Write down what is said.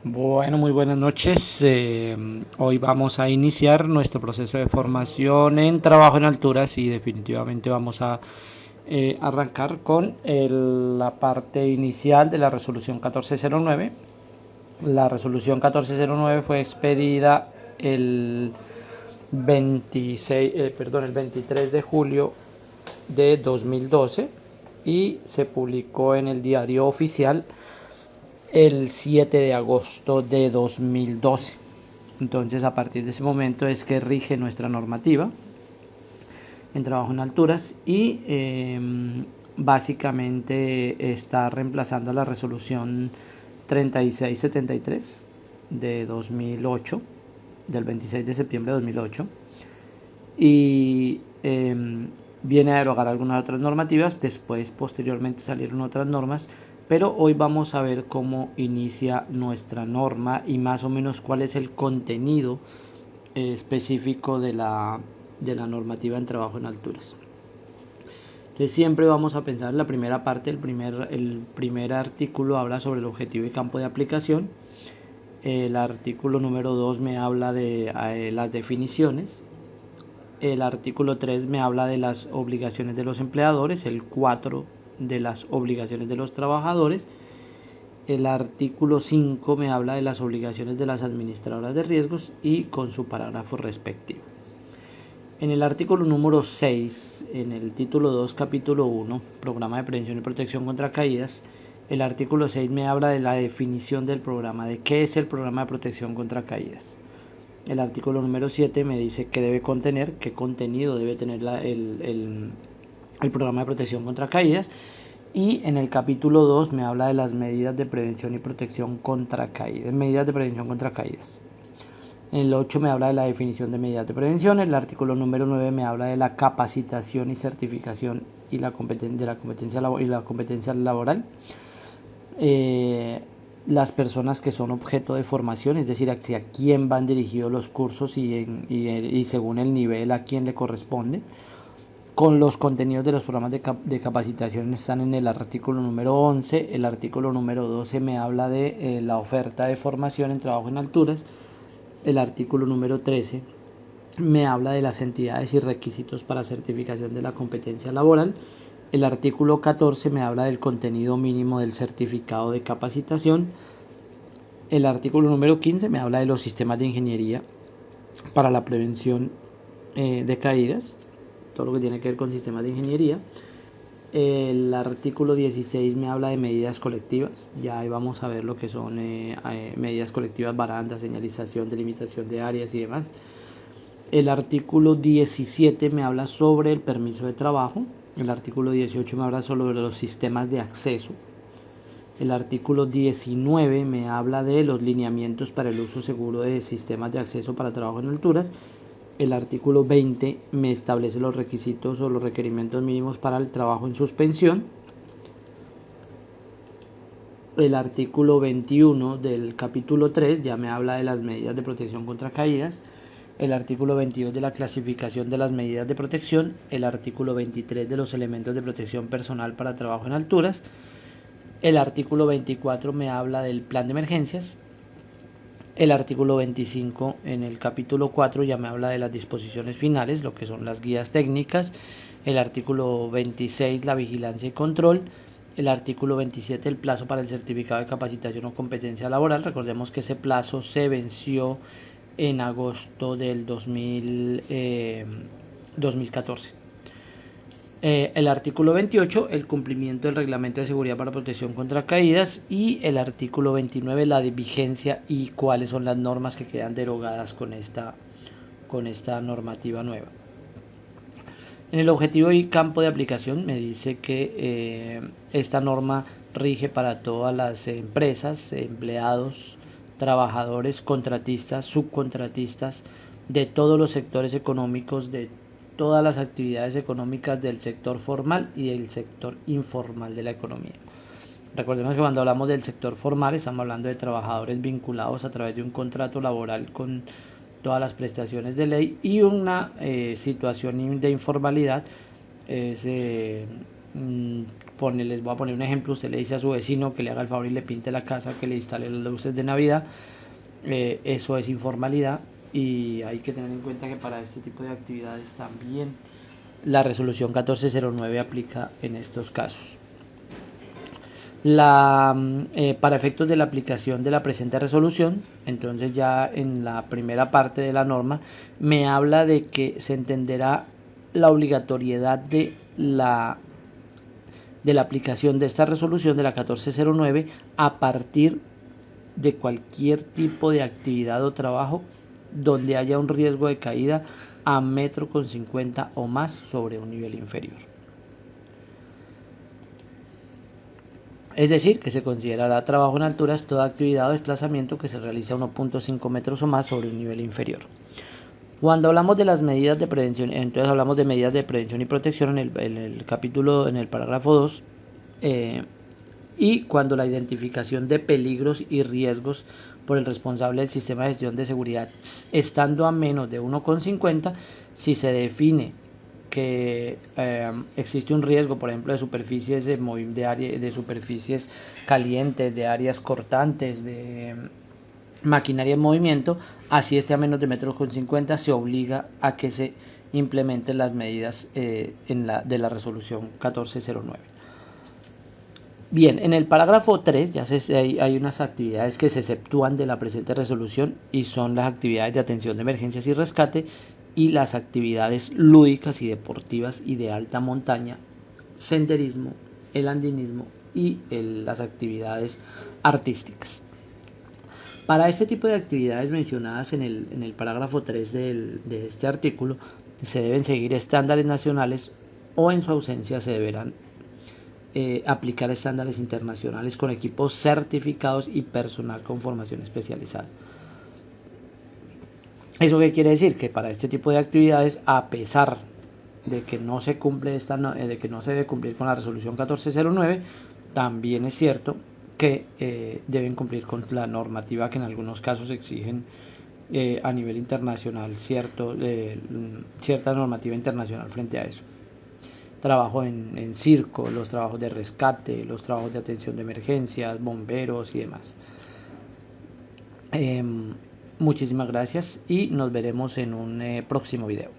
Bueno, muy buenas noches. Hoy vamos a iniciar nuestro proceso de formación en trabajo en alturas y definitivamente vamos a arrancar con la parte inicial de la resolución 1409. La resolución 1409 fue expedida el 23 de julio de 2012 y se publicó en el diario oficial el 7 de agosto de 2012. Entonces, a partir de ese momento es que rige nuestra normativa en trabajo en alturas y básicamente está reemplazando la resolución 3673 de 2008, del 26 de septiembre de 2008, y viene a derogar algunas otras normativas. Después, posteriormente, salieron otras normas, pero hoy vamos a ver cómo inicia nuestra norma y más o menos cuál es el contenido específico de la normativa en trabajo en alturas. Entonces siempre vamos a pensar en la primera parte. El primer artículo habla sobre el objetivo y campo de aplicación. El artículo número 2 me habla de las definiciones. El artículo 3 me habla de las obligaciones de los empleadores. El 4 de las obligaciones de los trabajadores. El artículo 5 me habla de las obligaciones de las administradoras de riesgos y con su parágrafo respectivo. En el artículo número 6, en el título 2, capítulo 1, Programa de Prevención y Protección contra Caídas, el artículo 6 me habla de la definición del programa, de qué es el programa de protección contra caídas. El artículo número 7 me dice qué debe contener, qué contenido debe tener el programa de protección contra caídas. Y en el capítulo 2 me habla de las medidas de prevención y protección contra caídas. Medidas de prevención contra caídas. En el 8 me habla de la definición de medidas de prevención. El artículo número 9 me habla de la capacitación y certificación y la competencia laboral. Las personas que son objeto de formación, es decir, hacia quién van dirigidos los cursos y según el nivel a quién le corresponde. Con los contenidos de los programas de capacitación están en el artículo número 11. El artículo número 12 me habla de la oferta de formación en trabajo en alturas. El artículo número 13 me habla de las entidades y requisitos para certificación de la competencia laboral. El artículo 14 me habla del contenido mínimo del certificado de capacitación. El artículo número 15 me habla de los sistemas de ingeniería para la prevención de caídas, todo lo que tiene que ver con sistemas de ingeniería. El artículo 16 me habla de medidas colectivas. Ya ahí vamos a ver lo que son medidas colectivas, barandas, señalización, delimitación de áreas y demás. El artículo 17 me habla sobre el permiso de trabajo. El artículo 18 me habla sobre los sistemas de acceso. El artículo 19 me habla de los lineamientos para el uso seguro de sistemas de acceso para trabajo en alturas. El artículo 20 me establece los requisitos o los requerimientos mínimos para el trabajo en suspensión. El artículo 21 del capítulo 3 ya me habla de las medidas de protección contra caídas. El artículo 22 de la clasificación de las medidas de protección. El artículo 23 de los elementos de protección personal para trabajo en alturas. El artículo 24 me habla del plan de emergencias. El artículo 25 en el capítulo 4 ya me habla de las disposiciones finales, lo que son las guías técnicas. El artículo 26 la vigilancia y control. El artículo 27 el plazo para el certificado de capacitación o competencia laboral. Recordemos que ese plazo se venció en agosto del 2014. El artículo 28, el cumplimiento del reglamento de seguridad para protección contra caídas, y el artículo 29, la de vigencia y cuáles son las normas que quedan derogadas con esta normativa nueva. En el objetivo y campo de aplicación me dice que esta norma rige para todas las empresas, empleados, trabajadores, contratistas, subcontratistas de todos los sectores económicos, de todas las actividades económicas del sector formal y del sector informal de la economía. Recordemos que cuando hablamos del sector formal estamos hablando de trabajadores vinculados a través de un contrato laboral con todas las prestaciones de ley, y una situación de informalidad es les voy a poner un ejemplo, usted le dice a su vecino que le haga el favor y le pinte la casa, que le instale las luces de Navidad, eso es informalidad y hay que tener en cuenta que para este tipo de actividades también la resolución 1409 aplica en estos casos. Para efectos de la aplicación de la presente resolución, entonces ya en la primera parte de la norma me habla de que se entenderá la obligatoriedad de la aplicación de esta resolución de la 1409 a partir de cualquier tipo de actividad o trabajo donde haya un riesgo de caída a 1,50 m o más sobre un nivel inferior. Es decir, que se considerará trabajo en alturas toda actividad o desplazamiento que se realice a 1,5 metros o más sobre un nivel inferior. Cuando hablamos de las medidas de prevención, entonces hablamos de medidas de prevención y protección en el capítulo, en el parágrafo 2, y cuando la identificación de peligros y riesgos por el responsable del sistema de gestión de seguridad, estando a menos de 1,50, si se define que existe un riesgo, por ejemplo, de superficies de superficies calientes, de áreas cortantes, de maquinaria en movimiento, así esté a menos de 1,50 m, se obliga a que se implementen las medidas de la resolución 1409. Bien, en el parágrafo 3 ya hay unas actividades que se exceptúan de la presente resolución y son las actividades de atención de emergencias y rescate y las actividades lúdicas y deportivas y de alta montaña, senderismo, el andinismo y las actividades artísticas. Para este tipo de actividades mencionadas en el parágrafo 3 de este artículo, se deben seguir estándares nacionales o en su ausencia se deberán aplicar estándares internacionales con equipos certificados y personal con formación especializada. ¿Eso qué quiere decir? Que para este tipo de actividades, a pesar de que no se cumple de que no se debe cumplir con la resolución 1409, también es cierto que deben cumplir con la normativa que en algunos casos exigen a nivel internacional cierta normativa internacional frente a eso. Trabajo en circo, los trabajos de rescate, los trabajos de atención de emergencias, bomberos y demás. Muchísimas gracias y nos veremos en un próximo video.